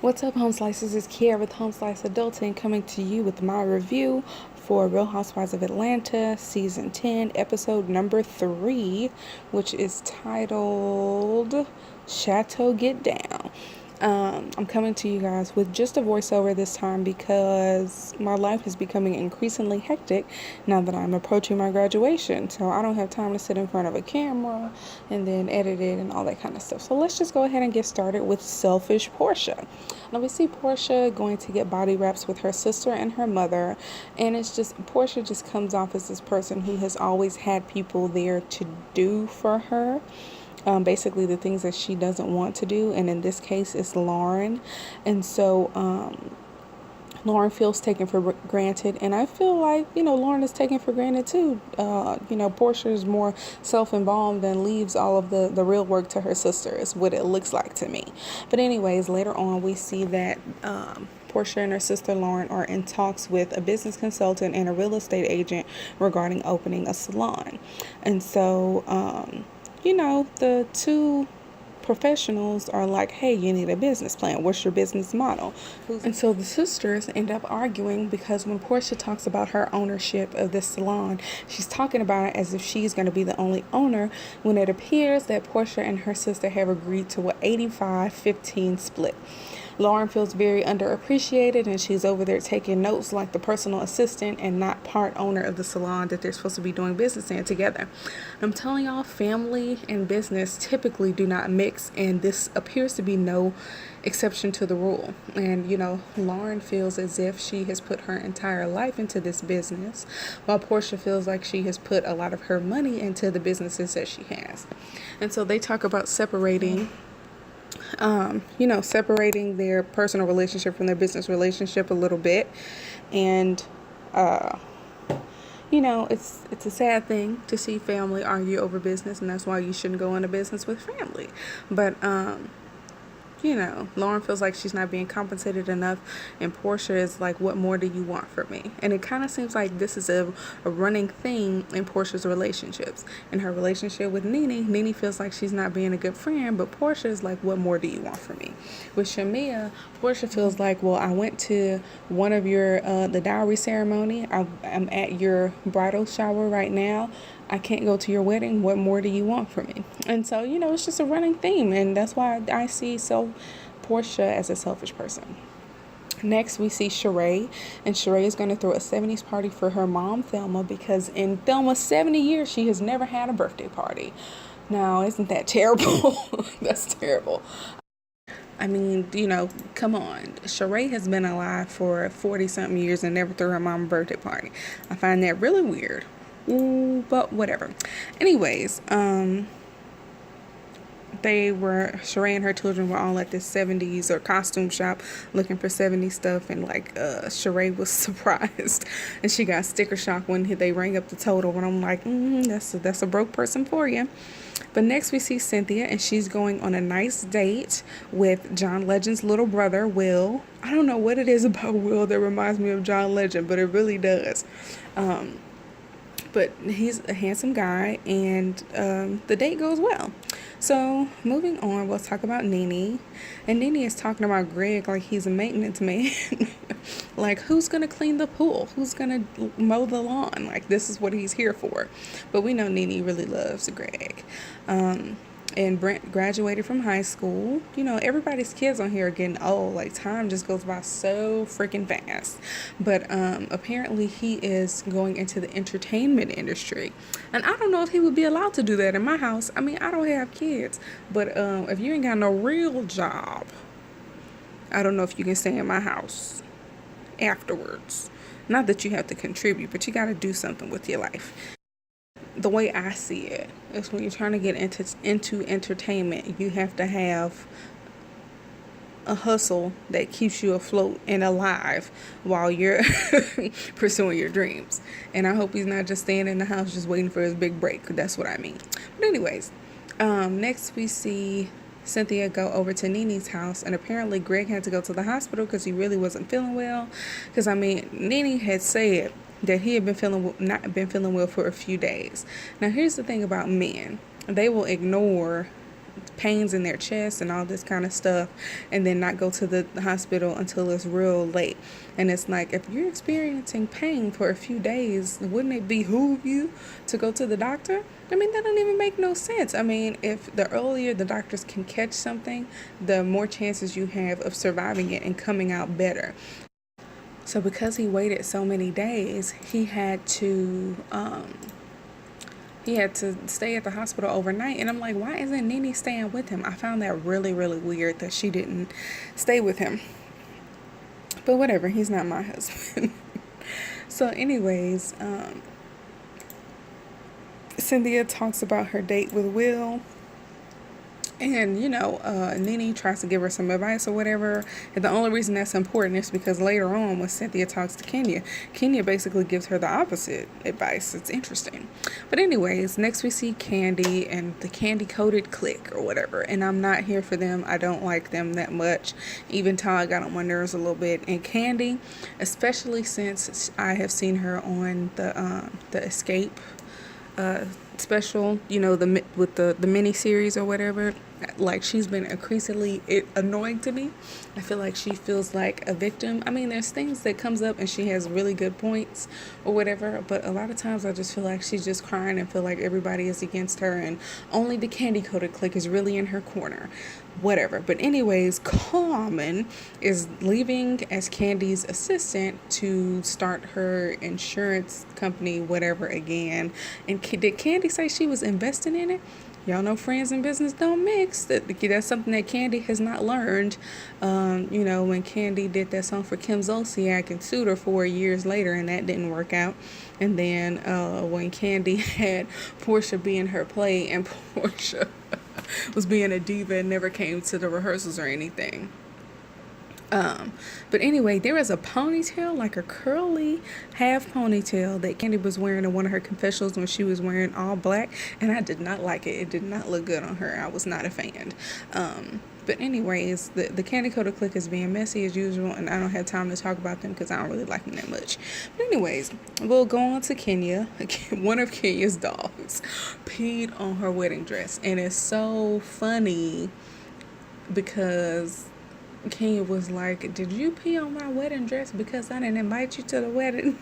What's up, Home Slices? It's Kiara with Home Slice Adulting coming to you with my review for Real Housewives of Atlanta Season 10, Episode number 3, which is titled Chateau Get Down. I'm coming to you guys with just a voiceover this time because my life is becoming increasingly hectic now that I'm approaching my graduation. So I don't have time to sit in front of a camera and then edit it and all that kind of stuff. So let's just go ahead and get started with selfish Portia. Now we see Portia going to get body wraps with her sister and her mother, and it's just Portia just comes off as this person who has always had people there to do for her. Basically the things that she doesn't want to do, and in this case it's Lauren. And so Lauren feels taken for granted, and I feel like Lauren is taken for granted too. Portia is more self-involved and leaves all of the real work to her sister, is what it looks like to me. But anyways, later on we see that Portia and her sister Lauren are in talks with a business consultant and a real estate agent regarding opening a salon. And so the two professionals are like, hey, you need a business plan. What's your business model? And so the sisters end up arguing because when Portia talks about her ownership of this salon, she's talking about it as if she's going to be the only owner, when it appears that Portia and her sister have agreed to an 85-15 split. Lauren feels very underappreciated, and she's over there taking notes like the personal assistant and not part owner of the salon that they're supposed to be doing business in together. I'm telling y'all, family and business typically do not mix, and this appears to be no exception to the rule. And Lauren feels as if she has put her entire life into this business, while Portia feels like she has put a lot of her money into the businesses that she has. And so they talk about separating their personal relationship from their business relationship a little bit. And it's a sad thing to see family argue over business, and that's why you shouldn't go into business with family. But Lauren feels like she's not being compensated enough, and Portia is like, what more do you want from me? And it kind of seems like this is a running thing in Portia's relationships. In her relationship with Nene feels like she's not being a good friend, but Portia is like, what more do you want from me? With Shamia, Portia feels like, well, I went to one of your the dowry ceremony. I'm at your bridal shower right now. I can't go to your wedding. What more do you want from me? And so, it's just a running theme. And that's why I see Portia as a selfish person. Next, we see Sheree. And Sheree is going to throw a 70s party for her mom, Thelma, because in Thelma's 70 years, she has never had a birthday party. Now, isn't that terrible? That's terrible. I mean, come on. Sheree has been alive for 40-something years and never threw her mom a birthday party. I find that really weird. Ooh, but whatever. Anyways, Sheree and her children were all at this 70s or costume shop looking for 70s stuff, and Sheree was surprised, and she got sticker shock when they rang up the total, and I'm like, that's a broke person for you. But next we see Cynthia, and she's going on a nice date with John Legend's little brother, Will. I don't know what it is about Will that reminds me of John Legend, but it really does. But he's a handsome guy, and the date goes well. So moving on, we'll talk about Nene. And Nene is talking about Greg like he's a maintenance man. Like, who's going to clean the pool? Who's going to mow the lawn? Like, this is what he's here for. But we know Nene really loves Greg. And Brent graduated from high school. Everybody's kids on here are getting old. Like, time just goes by so freaking fast. But apparently he is going into the entertainment industry. And I don't know if he would be allowed to do that in my house. I mean, I don't have kids. But if you ain't got no real job, I don't know if you can stay in my house afterwards. Not that you have to contribute, but you got to do something with your life. The way I see it is, when you're trying to get into entertainment, you have to have a hustle that keeps you afloat and alive while you're pursuing your dreams. And I hope he's not just staying in the house just waiting for his big break. That's what I mean. But anyways, next we see Cynthia go over to Nene's house, and apparently Greg had to go to the hospital because he really wasn't feeling well. Because Nene had said that he had not been feeling well for a few days. Now, here's the thing about men. They will ignore pains in their chest and all this kind of stuff, and then not go to the hospital until it's real late. And it's like, if you're experiencing pain for a few days, wouldn't it behoove you to go to the doctor? I mean, that don't even make no sense. I mean, if the earlier the doctors can catch something, the more chances you have of surviving it and coming out better. So because he waited so many days, he had to stay at the hospital overnight. And I'm like, why isn't Nene staying with him? I found that really, really weird that she didn't stay with him. But whatever, he's not my husband. So anyways, Cynthia talks about her date with Will. And, Nene tries to give her some advice or whatever. And the only reason that's important is because later on when Cynthia talks to Kenya basically gives her the opposite advice. It's interesting. But anyways, next we see Candy and the candy-coated clique or whatever. And I'm not here for them. I don't like them that much. Even Todd got on my nerves a little bit. And Candy, especially since I have seen her on the Escape special, with the mini series or whatever, like, she's been increasingly annoying to me. I feel like she feels like a victim. I mean, there's things that comes up and she has really good points or whatever, but a lot of times I just feel like she's just crying and feel like everybody is against her and only the candy coated clique is really in her corner. Whatever. But anyways, Carmen is leaving as Candy's assistant to start her insurance company, whatever, again. And did Candy say she was investing in it? Y'all know friends and business don't mix. That's something that Candy has not learned. When Candy did that song for Kim Zolciak and sued her 4 years later, and that didn't work out. And then when Candy had Portia be in her play, and Portia was being a diva and never came to the rehearsals or anything. But anyway, there was a ponytail, like a curly half ponytail that Candy was wearing in one of her confessionals when she was wearing all black, and I did not like it. It did not look good on her. I was not a fan. But anyways, the Candy Coated clique is being messy as usual, and I don't have time to talk about them because I don't really like them that much. But anyways, we'll go on to Kenya. One of Kenya's dogs peed on her wedding dress, and it's so funny because Kenya was like, did you pee on my wedding dress because I didn't invite you to the wedding?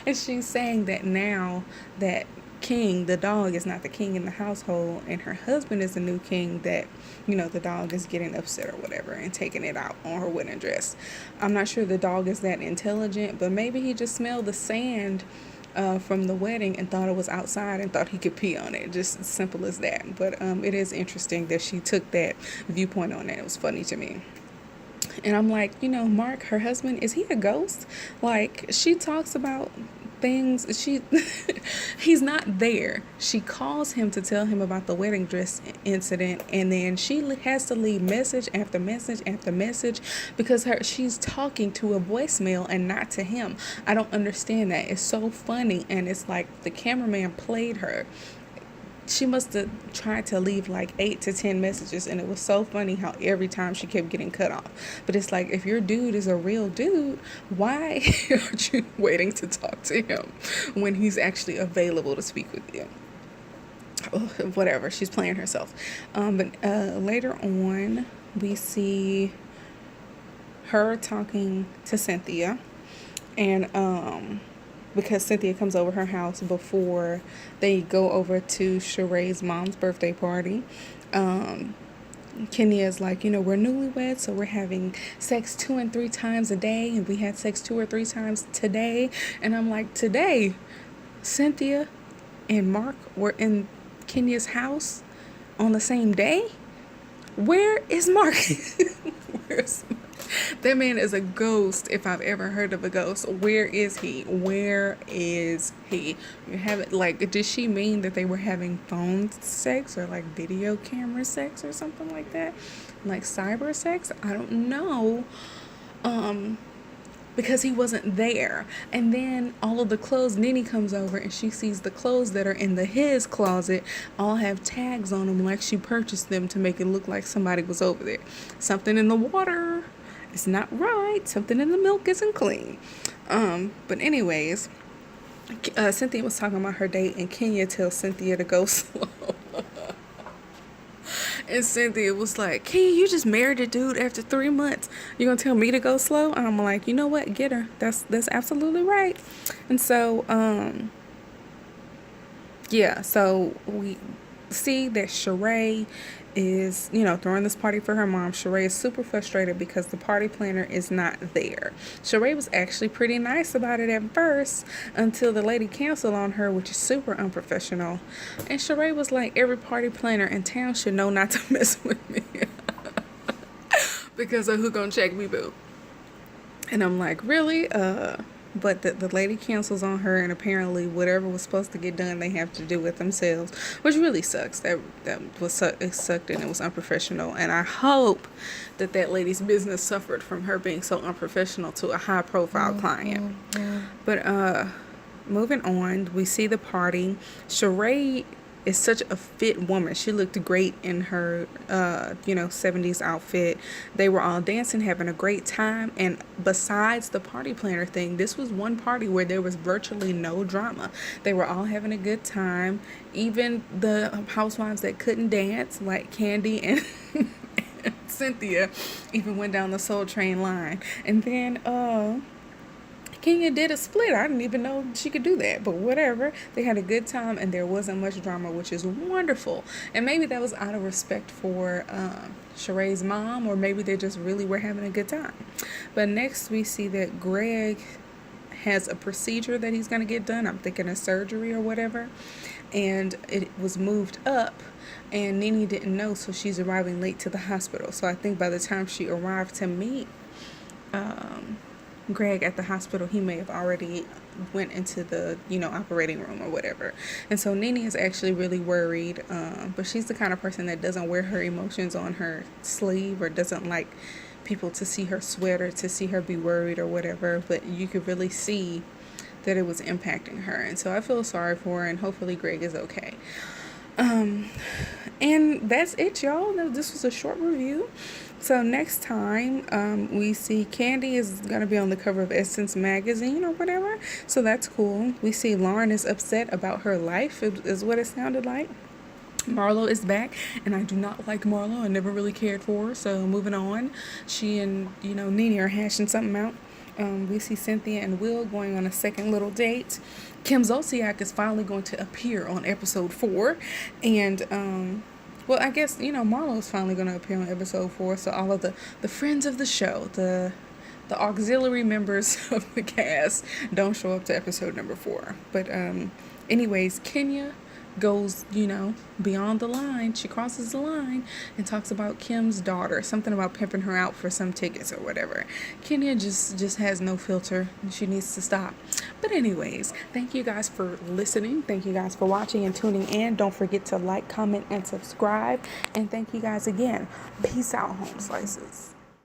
And she's saying that now that King, the dog, is not the king in the household and her husband is the new king, that, the dog is getting upset or whatever and taking it out on her wedding dress. I'm not sure the dog is that intelligent, but maybe he just smelled the sand from the wedding and thought it was outside and thought he could pee on it. Just as simple as that. But it is interesting that she took that viewpoint on it. It was funny to me. And I'm like, Mark, her husband, is he a ghost? Like, she talks about things, he's not there. She calls him to tell him about the wedding dress incident, and then she has to leave message after message after message because she's talking to a voicemail and not to him. I don't understand that. It's so funny, and it's like the cameraman played her. She must have tried to leave like 8 to 10 messages, and it was so funny how every time she kept getting cut off. But it's like, if your dude is a real dude, why aren't you waiting to talk to him when he's actually available to speak with you? Whatever, she's playing herself. But later on, we see her talking to Cynthia, and because Cynthia comes over her house before they go over to Sheree's mom's birthday party. Kenya is like, we're newlyweds, so we're having sex 2 and 3 times a day, and we had sex 2 or 3 times today. And I'm like, today, Cynthia and Mark were in Kenya's house on the same day? Where is Mark? Where's Mark? That man is a ghost if I've ever heard of a ghost. Where is he? Where is he? You have it, like, did she mean that they were having phone sex or like video camera sex or something like that? Like cyber sex? I don't know. Because he wasn't there. And then all of the clothes, Nene comes over and she sees the clothes that are in his closet all have tags on them like she purchased them to make it look like somebody was over there. Something in the water is not right. Something in the milk isn't clean. But anyways, Cynthia was talking about her date, and Kenya tells Cynthia to go slow. And Cynthia was like, Kenya, you just married a dude after 3 months. You gonna tell me to go slow? And I'm like, you know what? Get her. That's absolutely right. And so, yeah, so we see that Sheree is, throwing this party for her mom. Sheree is super frustrated because the party planner is not there. Sheree was actually pretty nice about it at first until the lady canceled on her, which is super unprofessional. And Sheree was like, every party planner in town should know not to mess with me because of who gonna check me, boo. And I'm like, really? But the lady cancels on her, and apparently whatever was supposed to get done, they have to do it themselves, which really sucks. That was it sucked, and it was unprofessional. And I hope that lady's business suffered from her being so unprofessional to a high-profile client. But moving on, we see the party. Sheree is such a fit woman. She looked great in her 70s outfit. They were all dancing, having a great time. And besides the party planner thing, this was one party where there was virtually no drama. They were all having a good time. Even the housewives that couldn't dance, like Candy and Cynthia, even went down the Soul Train line. And then Kenya did a split. I didn't even know she could do that, but whatever. They had a good time, and there wasn't much drama, which is wonderful. And maybe that was out of respect for Sheree's mom, or maybe they just really were having a good time. But next we see that Greg has a procedure that he's going to get done. I'm thinking a surgery or whatever. And it was moved up, and Nene didn't know, so she's arriving late to the hospital. So I think by the time she arrived to meet Greg at the hospital, he may have already went into the operating room or whatever. And so Nene is actually really worried, but she's the kind of person that doesn't wear her emotions on her sleeve, or doesn't like people to see her sweat or to see her be worried or whatever. But you could really see that it was impacting her, and so I feel sorry for her, and hopefully Greg is okay. And that's it, y'all. This was a short review. So next time, we see Candy is going to be on the cover of Essence magazine or whatever. So that's cool. We see Lauren is upset about her life, is what it sounded like. Marlo is back, and I do not like Marlo. I never really cared for her. So moving on, she and, Nene are hashing something out. We see Cynthia and Will going on a second little date. Kim Zolciak is finally going to appear on episode 4. And, well, I guess, Marlo is finally going to appear on episode 4. So all of the friends of the show, the auxiliary members of the cast don't show up to episode number 4. But anyways, Kenya goes, beyond the line. She crosses the line and talks about Kim's daughter, something about pimping her out for some tickets or whatever. Kenya just has no filter, and she needs to stop. But anyways, thank you guys for listening. Thank you guys for watching and tuning in. Don't forget to like, comment, and subscribe. And thank you guys again. Peace out, home slices.